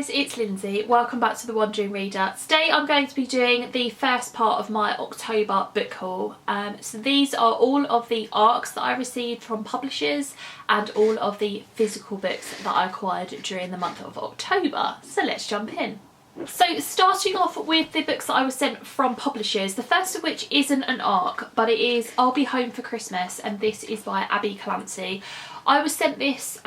guys, it's Lindsay. Welcome back to The Wandering Reader. Today I'm going to be doing the first part of my October book haul. So these are all of the ARCs that I received from publishers and all of the physical books that I acquired during the month of October. So let's jump in. So starting off with the books that I was sent from publishers, the first of which isn't an ARC, but it is I'll Be Home for Christmas, and this is by Abby Clancy. I was sent this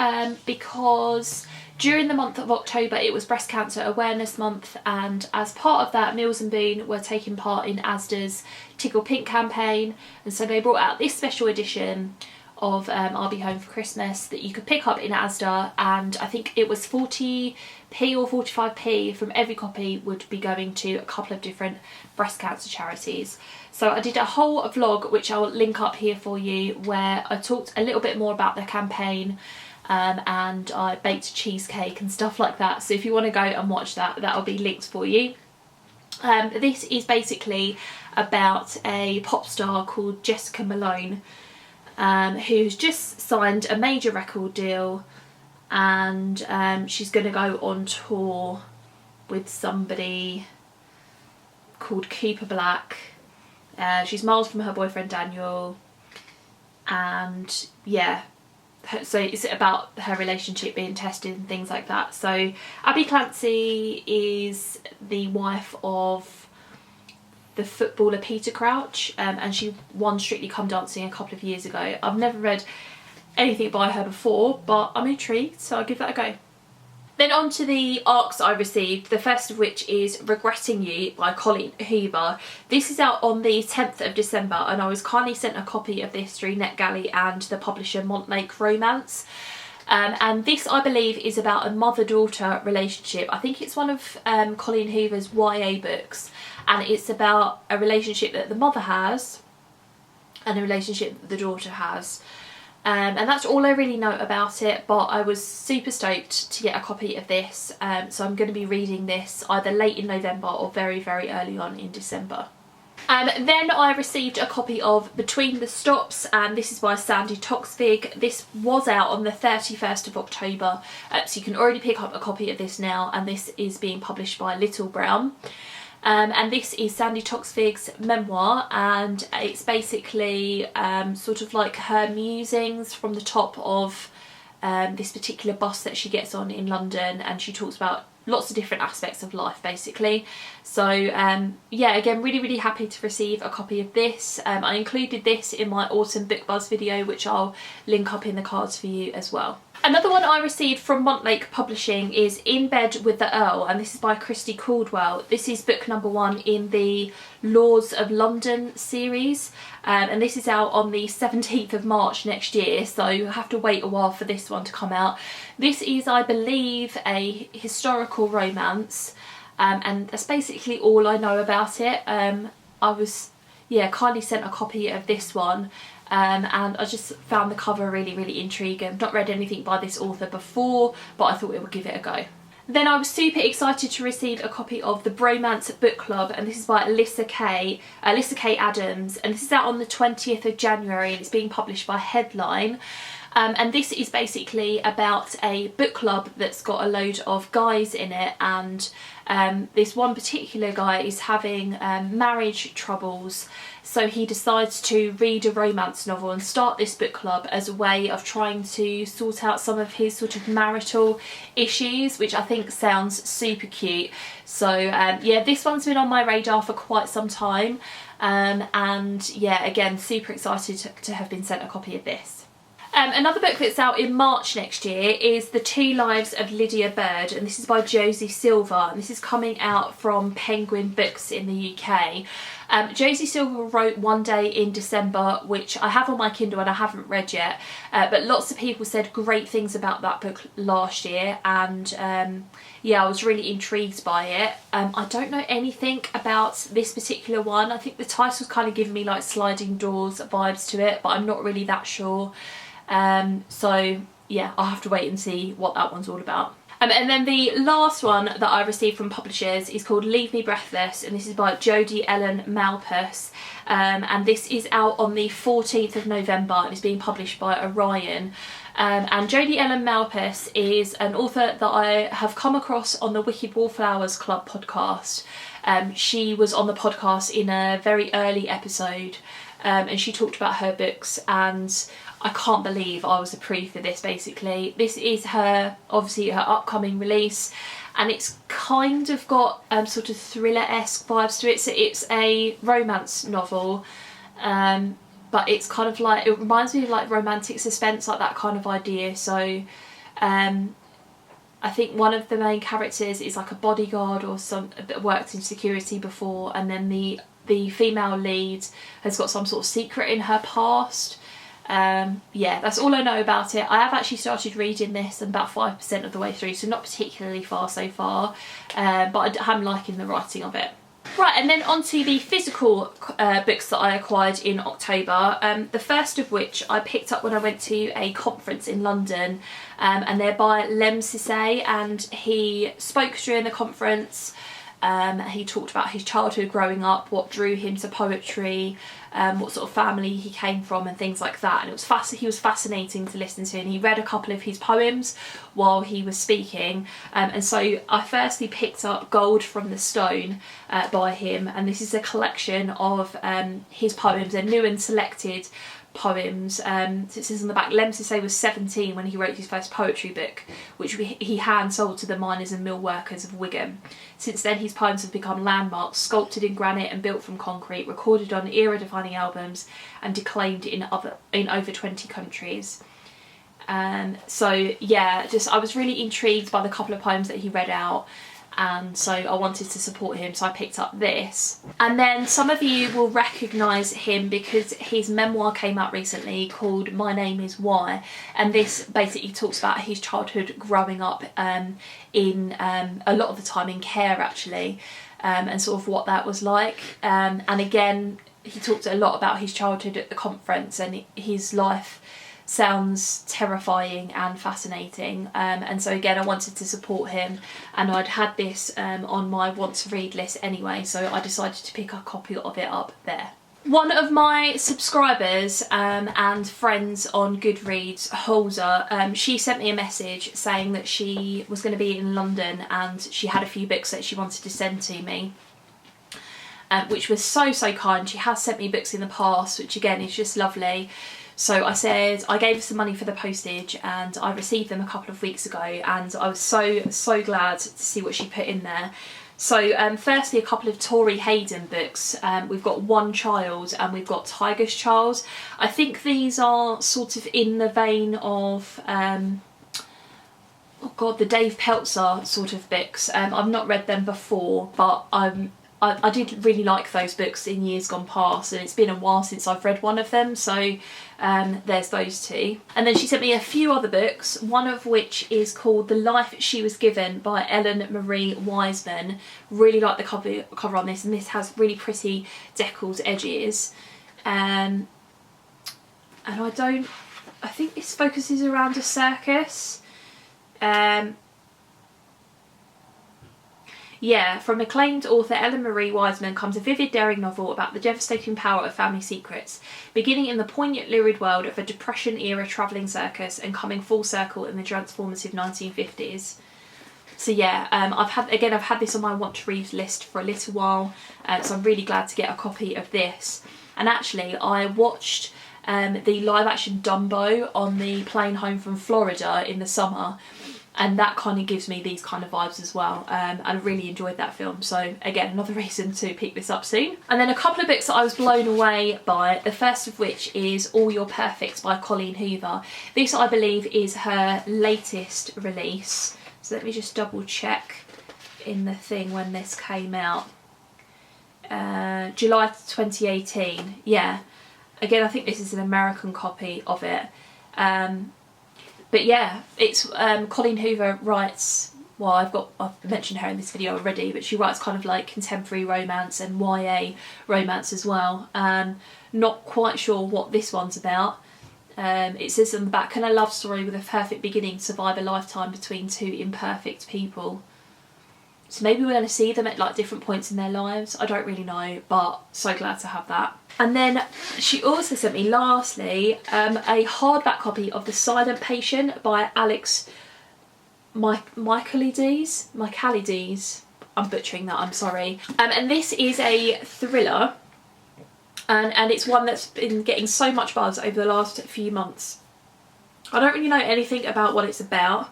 because during the month of October it was Breast Cancer Awareness Month, and as part of that Meals and Boon were taking part in Asda's Tickle Pink campaign, and so they brought out this special edition of I'll Be Home for Christmas that you could pick up in Asda, and I think it was 40p or 45p from every copy would be going to a couple of different breast cancer charities. So I did a whole vlog which I'll link up here for you, where I talked a little bit more about the campaign and I baked a cheesecake and stuff like that. So if you want to go and watch that, that'll be linked for you. This is basically about a pop star called Jessica Malone, who's just signed a major record deal, and she's going to go on tour with somebody called Cooper Black. She's miles from her boyfriend Daniel, and yeah, so it's about her relationship being tested and things like that. So Abby Clancy is the wife of the footballer Peter Crouch, and she won Strictly Come Dancing a couple of years ago. I've never read anything by her before, but I'm intrigued, so I'll give that a go. Then on to the ARCs I received, the first of which is Regretting You by Colleen Hoover. This is out on the 10th of December, and I was kindly sent a copy of this through NetGalley and the publisher Montlake Romance. And this, I believe, is about a mother-daughter relationship. I think it's one of Colleen Hoover's YA books, and it's about a relationship that the mother has and a relationship that the daughter has. And that's all I really know about it, but I was super stoked to get a copy of this, so I'm going to be reading this either late in November or very, very early on in December. Then I received a copy of Between the Stops, and this is by Sandy Toksvig. This was out on the 31st of October, so you can already pick up a copy of this now, and this is being published by Little Brown. And this is Sandy Toksvig's memoir, and it's basically sort of like her musings from the top of this particular bus that she gets on in London, and she talks about lots of different aspects of life basically. So yeah, again, really happy to receive a copy of this. I included this in my autumn book buzz video, which I'll link up in the cards for you as well. Another one I received from Montlake Publishing is In Bed with the Earl, and this is by Christy Caldwell. This is book number 1 in the Laws of London series, and this is out on the 17th of March next year, so you'll have to wait a while for this one to come out. This is, I believe, a historical romance, and that's basically all I know about it. I was, yeah, kindly sent a copy of this one. And I just found the cover really intriguing. I've not read anything by this author before, but I thought we would give it a go. Then I was super excited to receive a copy of The Bromance Book Club, and this is by Alyssa K Adams, and this is out on the 20th of January, and it's being published by Headline. And this is basically about a book club that's got a load of guys in it, and this one particular guy is having marriage troubles, so he decides to read a romance novel and start this book club as a way of trying to sort out some of his sort of marital issues, which I think sounds super cute. So yeah, this one's been on my radar for quite some time, and yeah, again, super excited to have been sent a copy of this. Another book that's out in March next year is The Two Lives of Lydia Bird, and this is by Josie Silver, and this is coming out from Penguin Books in the UK. Josie Silver wrote One Day in December, which I have on my Kindle and I haven't read yet, but lots of people said great things about that book last year, and yeah, I was really intrigued by it. I don't know anything about this particular one. I think the title's kind of giving me like Sliding Doors vibes to it, but I'm not really that sure. So yeah, I'll have to wait and see what that one's all about. And then the last one that I received from publishers is called Leave Me Breathless, and this is by Jodie Ellen Malpass, and this is out on the 14th of November and is being published by Orion. And Jodie Ellen Malpass is an author that I have come across on the Wicked Wallflowers Club podcast. She was on the podcast in a very early episode, and she talked about her books, and I can't believe I was approved for this. Basically, this is obviously her upcoming release, and it's kind of got sort of thriller-esque vibes to it. So it's a romance novel, but it's kind of like, it reminds me of like romantic suspense, like that kind of idea. So I think one of the main characters is like a bodyguard or some that worked in security before, and then the female lead has got some sort of secret in her past. Yeah, that's all I know about it. I have actually started reading this, and about 5% of the way through, so not particularly far so far, but I'm liking the writing of it. Right, and then onto the physical books that I acquired in October. The first of which I picked up when I went to a conference in London, and they're by Lem Sissay, and he spoke during the conference. He talked about his childhood growing up, what drew him to poetry, what sort of family he came from and things like that, and it was he was fascinating to listen to, and he read a couple of his poems while he was speaking, and so I firstly picked up Gold from the Stone by him, and this is a collection of his poems. They're new and selected poems. It says on the back, Lem Sissay was 17 when he wrote his first poetry book, which he hand sold to the miners and mill workers of Wigan. Since then his poems have become landmarks, sculpted in granite and built from concrete, recorded on era-defining albums and declaimed in over 20 countries. So yeah, I was really intrigued by the couple of poems that he read out, and so I wanted to support him, so I picked up this. And then some of you will recognise him because his memoir came out recently called My Name Is Why, and this basically talks about his childhood growing up in a lot of the time in care actually, and sort of what that was like, and again he talked a lot about his childhood at the conference, and his life sounds terrifying and fascinating, and so again I wanted to support him, and I'd had this on my want to read list anyway, so I decided to pick a copy of it up there. One of my subscribers and friends on Goodreads, Holzer, she sent me a message saying that she was going to be in London and she had a few books that she wanted to send to me, which was so kind. She has sent me books in the past, which again is just lovely. So I said, I gave her some money for the postage, and I received them a couple of weeks ago, and I was so glad to see what she put in there. So firstly, a couple of Tori Hayden books. We've got One Child and we've got Tiger's Child. I think these are sort of in the vein of oh god, the Dave Peltzer sort of books. I've not read them before, but I did really like those books in years gone past, and it's been a while since I've read one of them, so there's those two. And then she sent me a few other books, one of which is called The Life She Was Given by Ellen Marie Wiseman. Really like the cover on this, and this has really pretty deckled edges. And I think this focuses around a circus. Yeah, from acclaimed author Ellen Marie Wiseman comes a vivid, daring novel about the devastating power of family secrets, beginning in the poignant, lurid world of a Depression-era travelling circus and coming full circle in the transformative 1950s. So yeah, I've had this on my want to read list for a little while, so I'm really glad to get a copy of this. And actually, I watched the live-action Dumbo on the plane home from Florida in the summer, and that kind of gives me these kind of vibes as well, and I really enjoyed that film, so again another reason to pick this up soon. And then a couple of books that I was blown away by, the first of which is All Your Perfects by Colleen Hoover. This I believe is her latest release, so let me just double check in the thing when this came out. July 2018, yeah. Again, I think this is an American copy of it. But yeah, it's Colleen Hoover writes, well, I've mentioned her in this video already, but she writes kind of like contemporary romance and YA romance as well. Not quite sure what this one's about. It says on the back, can a love story with a perfect beginning survive a lifetime between two imperfect people? So maybe we're going to see them at like different points in their lives. I don't really know, but so glad to have that. And then she also sent me, lastly, a hardback copy of The Silent Patient by Alex Michaelides. I'm butchering that, I'm sorry. And this is a thriller, and it's one that's been getting so much buzz over the last few months. I don't really know anything about what it's about.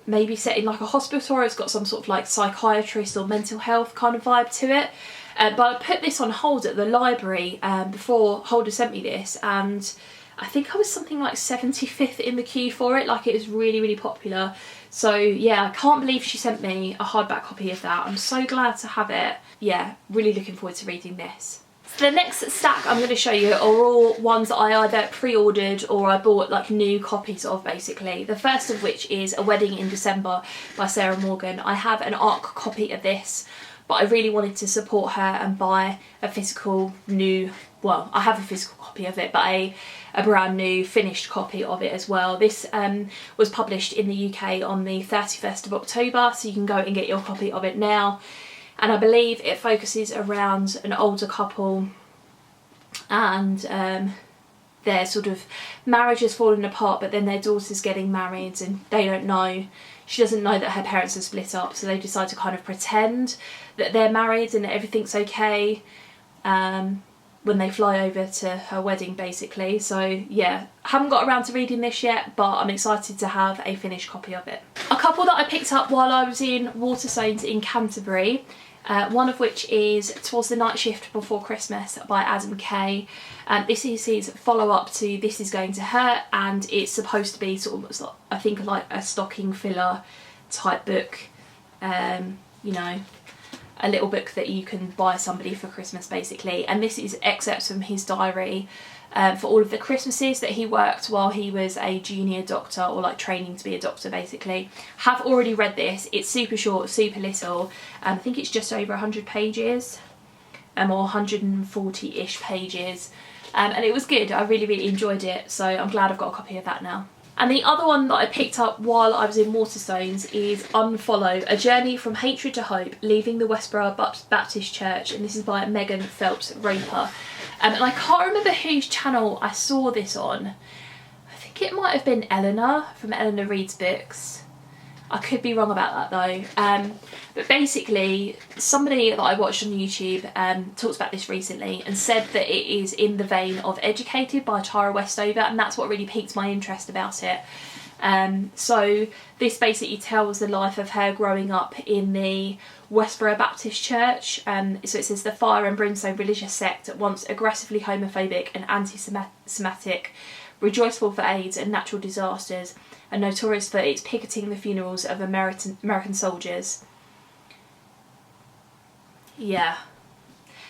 Maybe set in like a hospital, or it's got some sort of like psychiatrist or mental health kind of vibe to it. But I put this on hold at the library before Holder sent me this, and I think I was something like 75th in the queue for it. Like, it was really, really popular. So yeah, I can't believe she sent me a hardback copy of that. I'm so glad to have it. Yeah, really looking forward to reading this. So the next stack I'm going to show you are all ones that I either pre-ordered or I bought like new copies of, basically. The first of which is A Wedding in December by Sarah Morgan. I have an ARC copy of this, but I really wanted to support her and buy a physical new, well, I have a physical copy of it, but a brand new finished copy of it as well. This was published in the UK on the 31st of October, so you can go and get your copy of it now. And I believe it focuses around an older couple, and their sort of marriage has fallen apart, but then their daughter's getting married and they don't know. She doesn't know that her parents are split up, so they decide to kind of pretend that they're married and that everything's okay when they fly over to her wedding, basically. So yeah, haven't got around to reading this yet, but I'm excited to have a finished copy of it. A couple that I picked up while I was in Waterstones in Canterbury, one of which is Twas the Night Shift Before Christmas by Adam Kay. This is his follow-up to This Is Going to Hurt, and it's supposed to be sort of, I think, like a stocking filler type book. You know, a little book that you can buy somebody for Christmas, basically. And this is excerpts from his diary for all of the Christmases that he worked while he was a junior doctor, or like training to be a doctor, basically. Have already read this. It's super short, super little. I think it's just over 100 pages, or 140-ish pages. And it was good. I really, really enjoyed it. So I'm glad I've got a copy of that now. And the other one that I picked up while I was in Waterstones is Unfollow, A Journey from Hatred to Hope, Leaving the Westboro Baptist Church, and this is by Megan Phelps-Roper. And I can't remember whose channel I saw this on. I think it might have been Eleanor from Eleanor Reads Books. I could be wrong about that though. But basically, somebody that I watched on YouTube talked about this recently and said that it is in the vein of Educated by Tara Westover, and that's what really piqued my interest about it. So this basically tells the life of her growing up in the Westboro Baptist Church. So it says the fire and brimstone religious sect, at once aggressively homophobic and anti-Semitic, rejoiceful for AIDS and natural disasters, and notorious for its picketing the funerals of American soldiers. Yeah.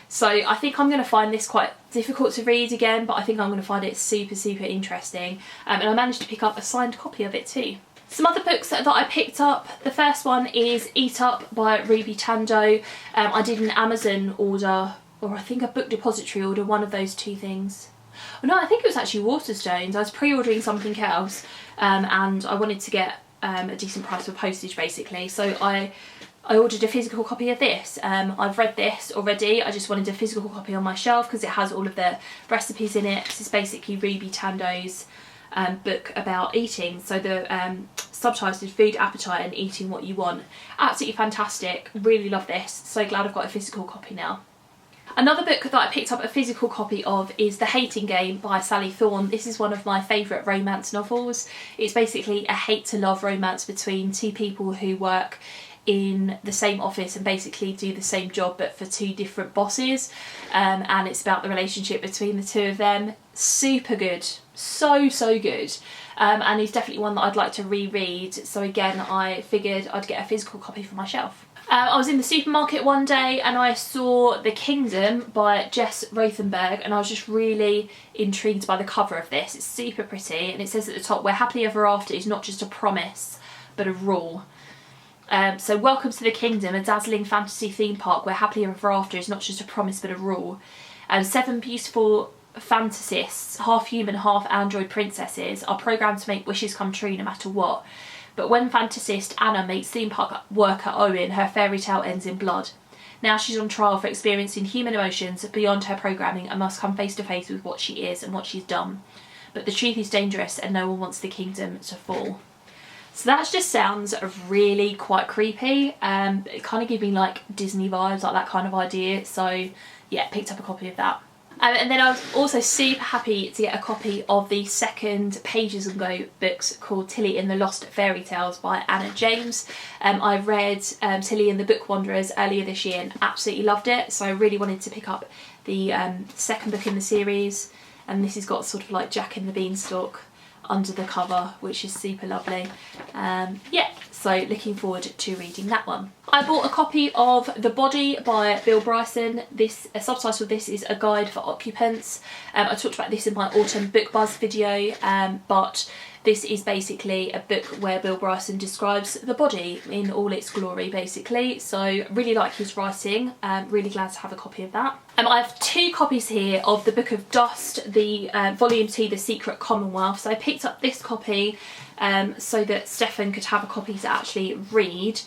So I think I'm going to find this quite difficult to read again, but I think I'm going to find it super, super interesting. And I managed to pick up a signed copy of it too. Some other books that I picked up. The first one is Eat Up by Ruby Chando. I did an Amazon order, or I think a book depository order, one of those two things. Oh, no, I think it was actually Waterstones. I was pre-ordering something else, and I wanted to get a decent price for postage, basically. So I ordered a physical copy of this. I've read this already. I just wanted a physical copy on my shelf because it has all of the recipes in it. This is basically Ruby Chando's book about eating. So the subtitle is Food, Appetite and Eating What You Want. Absolutely fantastic. Really love this. So glad I've got a physical copy now. Another book that I picked up a physical copy of is The Hating Game by Sally Thorne. This is one of my favourite romance novels. It's basically a hate to love romance between two people who work in the same office and basically do the same job but for two different bosses, and it's about the relationship between the two of them. Super good, so good, and it's definitely one that I'd like to reread. So again, I figured I'd get a physical copy for my shelf. I was in the supermarket one day and I saw The Kingdom by Jess Rothenberg, and I was just really intrigued by the cover of this. It's super pretty, and it says at the top, "Where happily ever after is not just a promise but a rule." So welcome to the kingdom, a dazzling fantasy theme park where happily ever after is not just a promise but a rule. 7 beautiful fantasists, half human, half android princesses, are programmed to make wishes come true no matter what. but when fantasist Anna meets theme park worker Owen, her fairy tale ends in blood. Now she's on trial for experiencing human emotions beyond her programming and must come face to face with what she is and what she's done. But the truth is dangerous and no one wants the kingdom to fall. So that just sounds really quite creepy. It kind of gives me like Disney vibes, like that kind of idea. So yeah, picked up a copy of that. And then I was also super happy to get a copy of the second Pages and Go books called Tilly and the Lost Fairy Tales by Anna James. I read Tilly and the Book Wanderers earlier this year and absolutely loved it, so I really wanted to pick up the second book in the series, and this has got sort of like Jack and the Beanstalk under the cover, which is super lovely. Yeah, so looking forward to reading that one. I bought a copy of The Body by Bill Bryson. A subtitle of this is A Guide for Occupants. I talked about this in my Autumn Book Buzz video, but this is basically a book where Bill Bryson describes the body in all its glory, basically. So really like his writing. Really glad to have a copy of that. I have 2 copies here of the Book of Dust, the Volume 2, The Secret Commonwealth. So I picked up this copy so that Stefan could have a copy to actually read.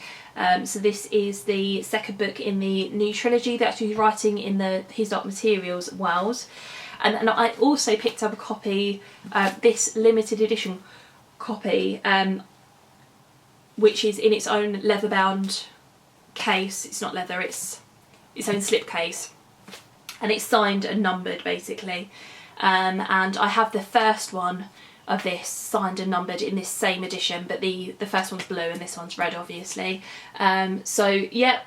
So this is the second book in the new trilogy that he's writing in the His Dark Materials world. And I also picked up a copy, this limited edition copy, which is in its own leather-bound case. It's not leather, it's its own slipcase. And it's signed and numbered, basically. And I have the first one of this signed and numbered in this same edition, but the first one's blue and this one's red, obviously. So, yeah,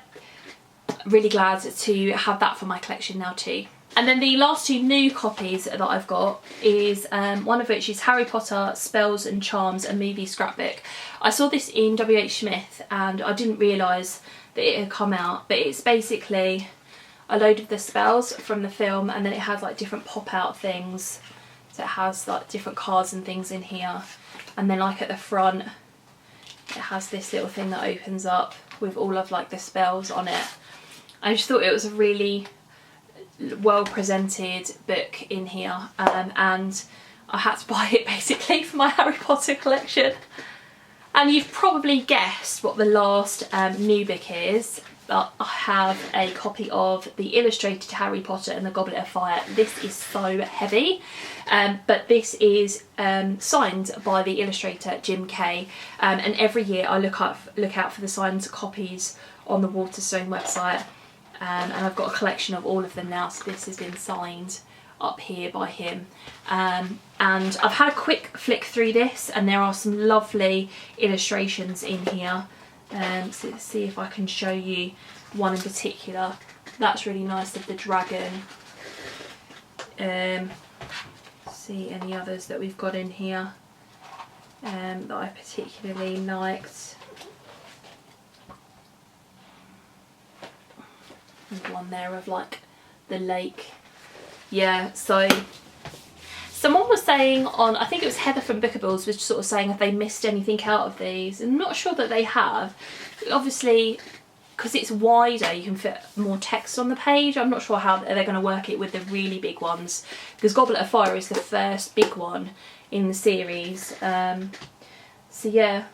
really glad to have that for my collection now too. And then the last 2 new copies that I've got is one of which is Harry Potter Spells and Charms, a movie scrapbook. I saw this in W.H. Smith and I didn't realise that it had come out, but it's basically a load of the spells from the film, and then it has like different pop-out things. So it has like different cards and things in here, and then like at the front it has this little thing that opens up with all of like the spells on it. I just thought it was a really well presented book in here, and I had to buy it basically for my Harry Potter collection. And you've probably guessed what the last new book is, but I have a copy of the illustrated Harry Potter and the Goblet of Fire. This is so heavy, but this is signed by the illustrator Jim Kay, and every year I look out for the signed copies on the Waterstone website. And I've got a collection of all of them now, so this has been signed up here by him. And I've had a quick flick through this, and there are some lovely illustrations in here. So let's see if I can show you one in particular. That's really nice, of the dragon. See any others that we've got in here that I particularly liked. There's one there of like the lake. Yeah, so someone was saying on, I think it was Heather from Bookables, was sort of saying if they missed anything out of these. I'm not sure that they have. Obviously, because it's wider, you can fit more text on the page. I'm not sure how they're going to work it with the really big ones, because Goblet of Fire is the first big one in the series. So yeah,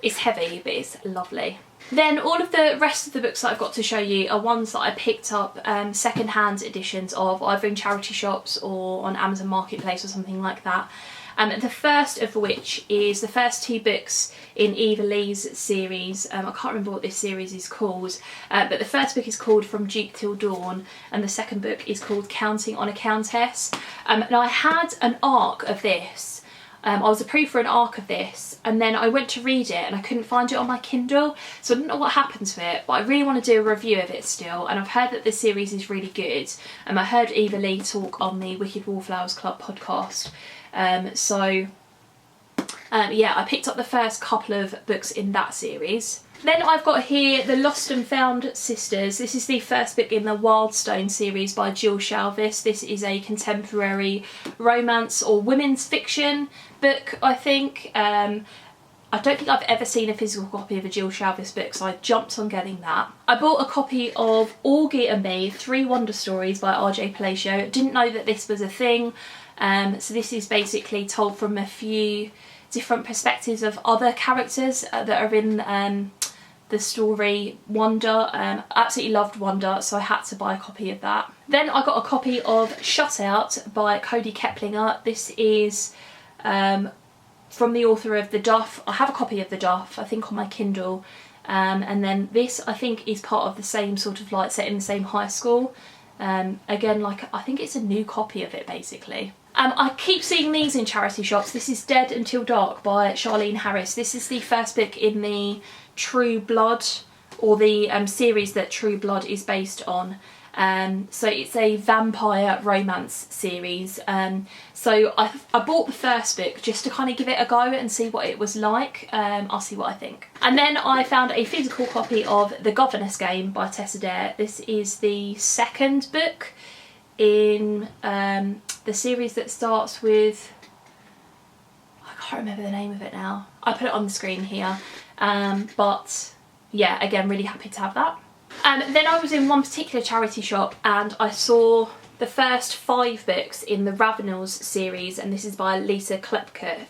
it's heavy, but it's lovely. Then all of the rest of the books that I've got to show you are ones that I picked up second-hand editions of, either in charity shops or on Amazon Marketplace or something like that. The first of which is the first 2 books in Eva Lee's series. I can't remember what this series is called, but the first book is called From Duke Till Dawn, and the second book is called Counting on a Countess. Now I had an arc of this. I was approved for an arc of this, and then I went to read it and I couldn't find it on my Kindle, so I don't know what happened to it, but I really want to do a review of it still, and I've heard that the series is really good. I heard Eva Lee talk on the Wicked Wallflowers Club podcast. Yeah, I picked up the first couple of books in that series. Then I've got here The Lost and Found Sisters. This is the first book in the Wildstone series by Jill Shalvis. This is a contemporary romance or women's fiction book, I think. I don't think I've ever seen a physical copy of a Jill Shalvis book, so I jumped on getting that. I bought a copy of Augie and Me, 3 Wonder Stories by R.J. Palacio. Didn't know that this was a thing. So this is basically told from a few different perspectives of other characters that are in the story Wonder. Absolutely loved Wonder, so I had to buy a copy of that. Then I got a copy of Shut Out by Cody Keplinger. This is from the author of The Duff. I have a copy of The Duff, I think on my Kindle. And then this, I think, is part of the same sort of like set in the same high school. Again, like I think it's a new copy of it basically. I keep seeing these in charity shops. This is Dead Until Dark by Charlene Harris. This is the first book in the True Blood, or the series that True Blood is based on. So it's a vampire romance series. So I bought the first book just to kind of give it a go and see what it was like. I'll see what I think. And then I found a physical copy of The Governess Game by Tessa Dare. This is the second book in the series that starts with, I can't remember the name of it now. I put it on the screen here. But yeah, again, really happy to have that. Then I was in one particular charity shop and I saw the first 5 books in the Ravenels series, and this is by Lisa Kleypas.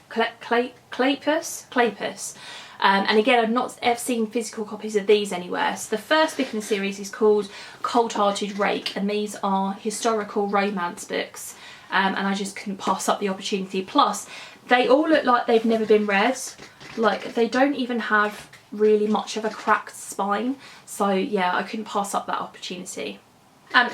And again, I've not ever seen physical copies of these anywhere. So the first book in the series is called Cold Hearted Rake, and these are historical romance books. And I just couldn't pass up the opportunity. Plus, they all look like they've never been read. Like, they don't even have really much of a cracked spine. So yeah, I couldn't pass up that opportunity.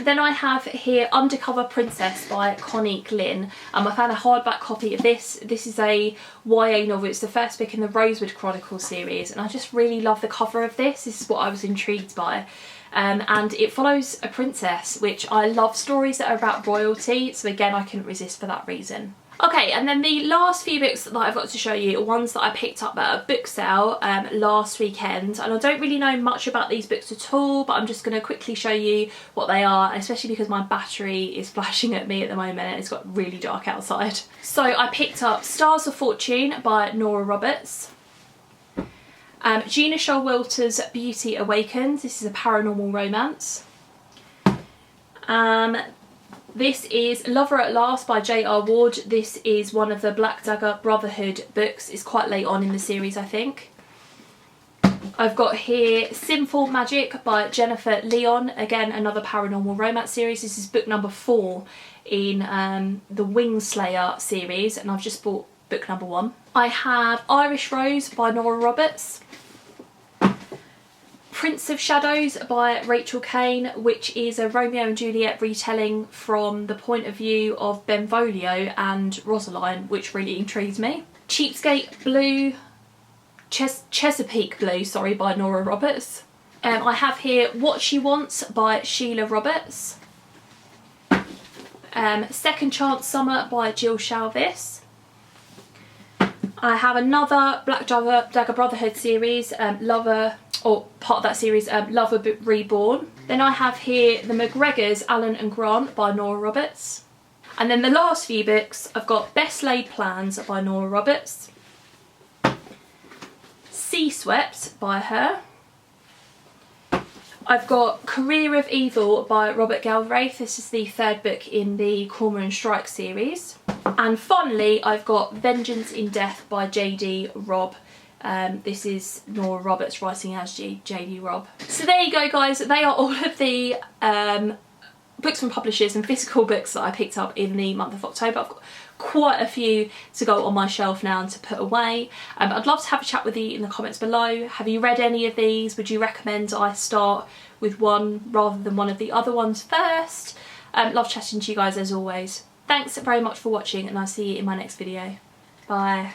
Then I have here Undercover Princess by Connie Glynn. I found a hardback copy of this. This is a YA novel. It's the first book in the Rosewood Chronicles series, and I just really love the cover of this. This is what I was intrigued by. And it follows a princess, which I love stories that are about royalty, so again I couldn't resist for that reason. Okay, and then the last few books that I've got to show you are ones that I picked up at a book sale last weekend, and I don't really know much about these books at all, but I'm just going to quickly show you what they are, especially because my battery is flashing at me at the moment and it's got really dark outside. So I picked up Stars of Fortune by Nora Roberts, Gina Showalter's Beauty Awakens. This is a paranormal romance. This is Lover at Last by J.R. Ward. This is one of the Black Dagger Brotherhood books. It's quite late on in the series, I think. I've got here Sinful Magic by Jennifer Leon. Again, another paranormal romance series. This is book number 4 in the Wingslayer series, and I've just bought book number 1. I have Irish Rose by Nora Roberts. Prince of Shadows by Rachel Kane, which is a Romeo and Juliet retelling from the point of view of Benvolio and Rosaline, which really intrigues me. Cheapskate Blue, Chesapeake Blue, sorry, by Nora Roberts. I have here What She Wants by Sheila Roberts. Second Chance Summer by Jill Shalvis. I have another Black Dagger Brotherhood series, Lover Reborn. Then I have here The McGregors, Alan and Grant by Nora Roberts. And then the last few books, I've got Best Laid Plans by Nora Roberts, Sea Swept by her. I've got Career of Evil by Robert Galbraith. This is the 3rd book in the Cormoran Strike series. And finally, I've got Vengeance in Death by J.D. Robb. This is Nora Roberts writing as J.D. Robb. So there you go, guys. They are all of the books from publishers and physical books that I picked up in the month of October. I've got quite a few to go on my shelf now and to put away. I'd love to have a chat with you in the comments below. Have you read any of these? Would you recommend I start with one rather than one of the other ones first? Love chatting to you guys as always. Thanks very much for watching, and I'll see you in my next video. Bye.